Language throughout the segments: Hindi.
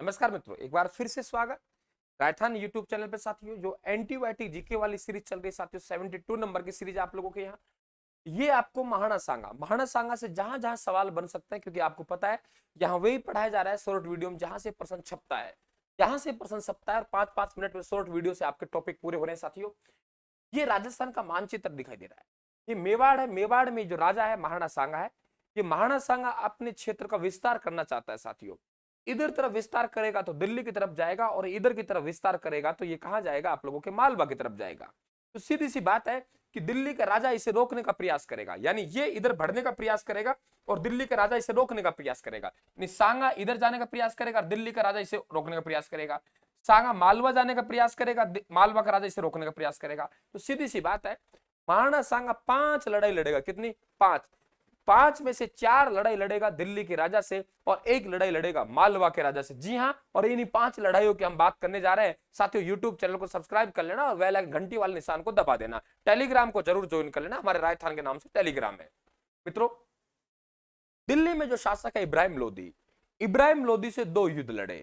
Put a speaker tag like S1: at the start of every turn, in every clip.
S1: नमस्कार मित्रों, एक बार फिर से स्वागत राजस्थान यूट्यूब चैनल पे साथियों। जो एंटीबायोटिक जीके वाली सीरीज चल रही है साथियों, 72 नंबर की सीरीज आप लोगों के यहाँ। ये आपको महाना सांगा से जहां जहां सवाल बन सकता है, क्योंकि आपको पता है यहाँ वही पढ़ाया जा रहा है शॉर्ट वीडियो में, जहां से प्रश्न छपता है, जहां से प्रश्न छपता है। और 5-5 मिनट में शॉर्ट वीडियो से आपके टॉपिक पूरे हो रहे हैं साथियों। ये राजस्थान का मानचित्र दिखाई दे रहा है, ये मेवाड़ है। मेवाड़ में जो राजा है महाना सांगा है। ये महाना सांगा अपने क्षेत्र का विस्तार करना चाहता है साथियों। इधर तरफ विस्तार करेगा तो दिल्ली की तरफ जाएगा, और इधर की तरफ विस्तार करेगा तो ये कहां जाएगा, आप लोगों के मालवा की तरफ जाएगा। तो सीधी सी बात है कि दिल्ली का राजा इसे रोकने का प्रयास करेगा, यानी ये इधर बढ़ने का प्रयास करेगा और दिल्ली का राजा इसे रोकने का प्रयास करेगा। यानी सांगा इधर जाने का प्रयास करेगा, दिल्ली का राजा इसे रोकने का प्रयास करेगा। सांगा मालवा जाने का प्रयास करेगा, मालवा का राजा इसे रोकने का प्रयास करेगा। तो सीधी सी बात है, महाराणा सांगा 5 लड़ाई लड़ेगा। कितनी? 5। 5 में से 4 लड़ाई लड़ेगा दिल्ली के राजा से और 1 लड़ाई लड़ेगा मालवा के राजा से। जी हां, और इन्हीं 5 लड़ाइयों की हम बात करने जा रहे हैं साथियों। यूट्यूब चैनल को सब्सक्राइब कर लेना और बेल आइकन घंटी वाले निशान को दबा देना। टेलीग्राम को जरूर ज्वाइन कर लेना, हमारे राजस्थान के नाम से टेलीग्राम है मित्रों। दिल्ली में जो शासक है इब्राहिम लोदी से 2 युद्ध लड़े,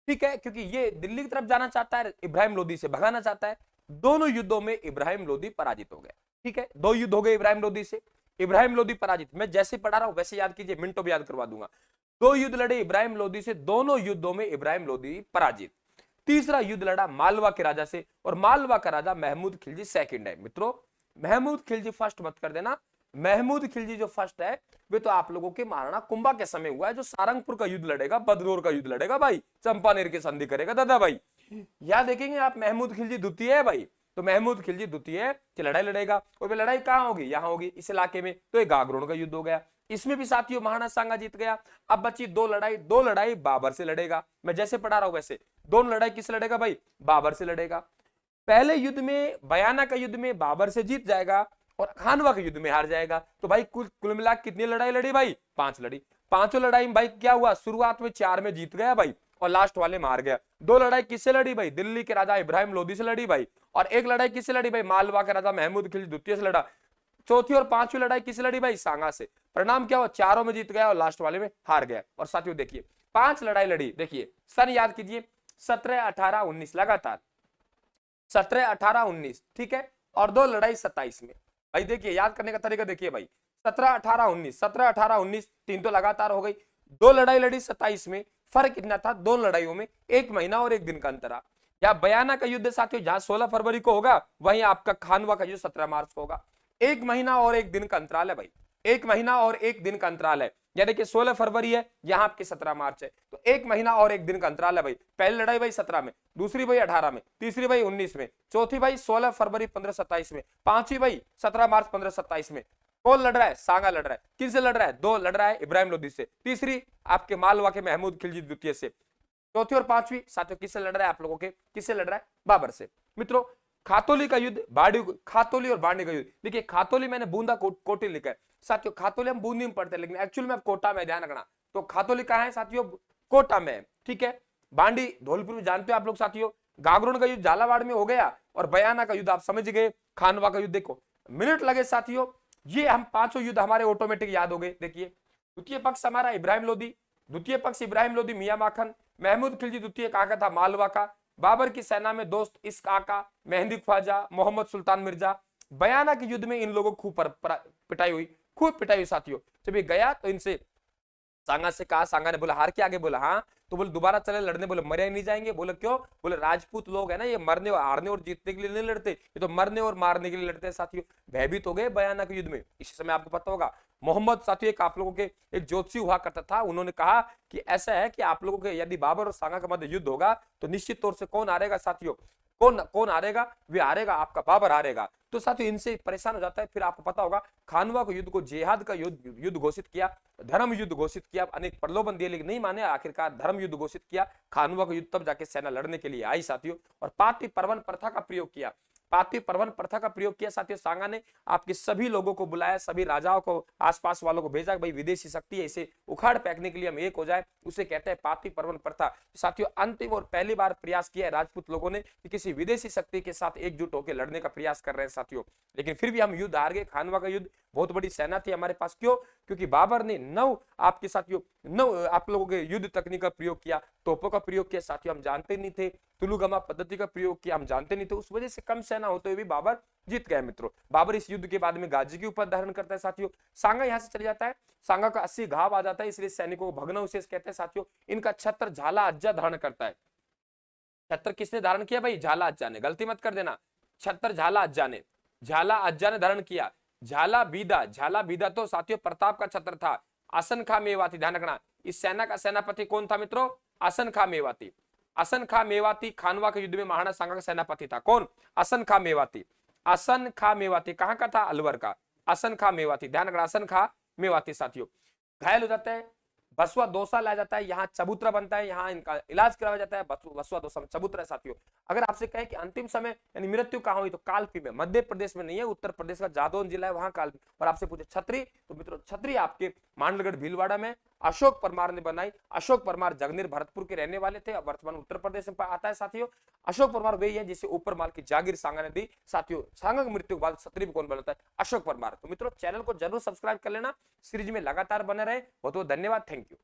S1: ठीक है, क्योंकि ये दिल्ली की तरफ जाना चाहता है, इब्राहिम लोदी से भगाना चाहता है। दोनों युद्धों में इब्राहिम लोदी पराजित हो गए। ठीक है, 2 युद्ध हो गए इब्राहिम लोदी से, इब्राहिम लोदी पराजित। मैं जैसे पढ़ा रहा हूं वैसे याद कीजिए, मिनटों में याद करवा दूंगा। 2 युद्ध लड़े इब्राहिम लोदी से, दोनों युद्धों में इब्राहिम लोदी पराजित। तीसरा युद्ध लड़ा मालवा के राजा से, और मालवा का राजा महमूद खिलजी सेकंड है मित्रों। महमूद खिलजी फर्स्ट मत कर देना। महमूद खिलजी जो फर्स्ट है वे तो आप लोगों के महाराणा कुंभा के समय हुआ है, जो सारंगपुर का युद्ध लड़ेगा, बदनौर का युद्ध लड़ेगा भाई, चंपानेर की संधि करेगा दादा भाई। यहां देखेंगे आप, महमूद खिलजी द्वितीय है भाई। तो महमूद खिलजी द्वितीय की लड़ाई लड़ेगा, और वे लड़ाई कहां होगी? यहां होगी, इस इलाके में। तो ये गागरोन का युद्ध हो गया, इसमें भी साथियों महाराणा सांगा जीत गया। अब बची 2 लड़ाई। 2 लड़ाई बाबर से लड़ेगा, मैं जैसे पढ़ा रहा हूं वैसे। 2 लड़ाई किस लड़ेगा भाई? बाबर से लड़ेगा। पहले युद्ध में, बयाना का युद्ध में बाबर से जीत जाएगा और खानवा के युद्ध में हार जाएगा। तो भाई कुल मिला कितनी लड़ाई लड़ी भाई? 5 लड़ी। 5 लड़ाई में भाई क्या हुआ? शुरुआत में 4 में जीत गया भाई, और लास्ट वाले में हार गया। 2 लड़ाई किससे लड़ी भाई? दिल्ली के राजा इब्राहिम लोदी से लड़ी भाई, और 1 लड़ाई किससे लड़ी भाई? मालवा के राजा महमूद खिलजी द्वितीय से लड़ा। चौथी और 5वीं लड़ाई किससे लड़ी भाई? सांगा से। परिणाम क्या हुआ? 4 में जीत गया और लास्ट वाले में हार गया। और साथियों देखिए, 5 लड़ाई लड़ी। देखिए सन याद कीजिए, 17, 18, 19 लगातार, 17, 18, 19, ठीक है, और 2 लड़ाई 27 में। भाई देखिए, याद करने का तरीका देखिए भाई, 17, 18, 19, 17, 18, 19, 3 तो लगातार हो गई। 2 लड़ाई लड़ी 27 में। फर्क कितना था? 2 लड़ाइयों में 1 महीना और 1 दिन का अंतरा। या बयाना का युद्ध साथियों जहां 16 फरवरी को होगा, वहीं आपका खानवा का युद्ध 17 मार्च को होगा। 1 महीना और 1 दिन का अंतराल है भाई, 1 महीना और 1 दिन का अंतराल है। यानी कि 16 फरवरी है, यहां आपके 17 मार्च है, तो 1 महीना और 1 दिन का अंतराल है भाई। पहली लड़ाई भाई 17 में, दूसरी भाई 18 में, तीसरी भाई 19 में, चौथी भाई 16 फरवरी 1527 में, पांचवी भाई 17 मार्च 1527 में। कौन लड़ रहा है? सांगा लड़ रहा है। किनसे लड़ रहा है? 2 लड़ रहा है इब्राहिम लोदी से, तीसरी आपके मालवा के महमूद खिलजी द्वितीय से, चौथी और 5वीं साथियों किससे लड़ रहा है? आप लोगों के किससे लड़ रहा है? बाबर से। मित्रों, खातोली का युद्ध, खातोली और बाड़ी का युद्ध। देखिए खातोली मैंने बूंदा कोटी लिखा है साथियों। खातोली हम बूंदी में पढ़ते हैं, लेकिन एक्चुअल में अब कोटा में, ध्यान रखना। तो खातोली कहां है साथियों? कोटा में, ठीक है। बांडी धौलपुर में जानते हो आप लोग साथियों। गागरोन का युद्ध झालावाड़ में हो गया, और बयाना का युद्ध आप समझ गए। खानवा का युद्ध देखो, मिनट लगे साथियों। ये हम 5 युद्ध हमारे ऑटोमेटिक याद हो गए। देखिए, द्वितीय पक्ष हमारा इब्राहिम लोदी, द्वितीय पक्ष इब्राहिम लोदी मियां माखन, महमूद खिलजी द्वितीय काका था मालवा का, बाबर की सेना में दोस्त इश्क आका, मेहंदी ख्वाजा, मोहम्मद सुल्तान मिर्जा। बयाना के युद्ध में इन लोगों को खूब पिटाई हुई साथियों। जब ये गया तो इनसे सांगा से कहा, सांगा ने बोला हार के आगे, बोला हाँ, तो बोले दोबारा चले लड़ने, बोले मरे नहीं जाएंगे। बोले क्यों? बोले राजपूत लोग है ना, ये मरने और हारने और जीतने के लिए नहीं लड़ते, ये तो मरने और मारने के लिए लड़ते हैं साथियों। भयभीत हो गए बयाना के युद्ध में। इसी समय आपको पता होगा, मोहम्मद साथियों एक आप लोगों के एक ज्योतिषी हुआ करता था, उन्होंने कहा कि ऐसा है कि आप लोगों के यदि बाबर और सांगा के मध्य युद्ध होगा तो निश्चित तौर से कौन हारेगा साथियों? कौन हारेगा? वे हारेगा, आपका बाबर हारेगा। तो साथियों इनसे परेशान हो जाता है। फिर आपको पता होगा, खानवा के युद्ध को जिहाद का युद्ध घोषित किया, धर्म युद्ध घोषित किया। अनेक प्रलोभन दिए लेकिन नहीं माने, आखिरकार धर्म युद्ध घोषित किया। खानवा का युद्ध तब जाके सेना लड़ने के लिए आई साथियों। और पाटी परवन प्रथा का प्रयोग किया, पाटी परवन प्रथा का प्रयोग किया साथियों। सांगा ने आपके सभी लोगों को बुलाया, सभी राजाओं को, आसपास वालों को भेजा, भाई विदेशी शक्ति है, इसे उखाड़ फेंकने के लिए हम एक हो जाए। उसे कहते हैं पाटी परवन प्रथा साथियों। अंतिम और पहली बार प्रयास किया है राजपूत लोगों ने कि किसी विदेशी शक्ति के साथ एकजुट होकर लड़ने का प्रयास कर रहे हैं साथियों। लेकिन फिर भी हम युद्ध हार गए। खानवा का युद्ध बहुत बड़ी सेना थी हमारे पास। क्यों? क्योंकि बाबर ने 9 आपके साथियों 9 आप लोगों के युद्ध तकनीक का प्रयोग किया, तोपों का प्रयोग किया साथियों, हम जानते नहीं थे, तुलुगमा पद्धति का प्रयोग किया, हम जानते नहीं थे, उस वजह से कम सेना होते हुए भी बाबर जीत गए मित्रों। बाबर इस युद्ध के बाद में गाजी की उपाधि धारण करता है साथियों। सांगा यहां से चले जाता है, सांगा का 80 घाव आ जाता है, इसलिए सैनिकों को भग्नावशेष कहते हैं साथियों। इनका छत्र झाला अज्जा धारण करता है। छत्र किसने धारण किया भाई? झाला अज्जा ने, गलती मत कर देना, छत्र झाला अज्जा ने, झाला अज्जा ने धारण किया। झाला बीदा तो साथियों प्रताप का छत्र था। आसन खा मेवाती, ध्यान रखना, इस सेना का सेनापति कौन था मित्रों? आसन खा मेवाती। आसन खा मेवाती खानवा के युद्ध में महाराणा सांगा का सेनापति था। कौन? आसन खा मेवाती। आसन खा मेवाती कहां का था? अलवर का। आसन खा मेवाती, ध्यान रखना, आसन खा मेवाती साथियों। घायल हो जाता है, बसवा दोसा लाया जाता है, यहाँ चबूतरा बनता है, यहाँ इनका इलाज कराया जाता है, बसवा दोसा में चबूतरा साथियों। अगर आपसे कहे कि अंतिम समय यानी मृत्यु कहाँ हुई, तो कालपी में, मध्य प्रदेश में नहीं है, उत्तर प्रदेश का जादौन जिला है, वहां कालपी। और आपसे पूछे छतरी, तो मित्रों छतरी आपके मांडलगढ़ भीलवाड़ा में अशोक परमार ने बनाई। अशोक परमार जगनीर भरतपुर के रहने वाले थे, वर्तमान उत्तर प्रदेश में आता है साथियों। अशोक परमार वही है जिसे ऊपर माल की जागीर सांगा ने दी साथियों। सांगा की मृत्यु के बाद छतरी कौन बनता है? अशोक परमार। तो मित्रों चैनल को जरूर सब्सक्राइब कर लेना, सीरीज में लगातार बने रहे। बहुत बहुत धन्यवाद, थैंक यू।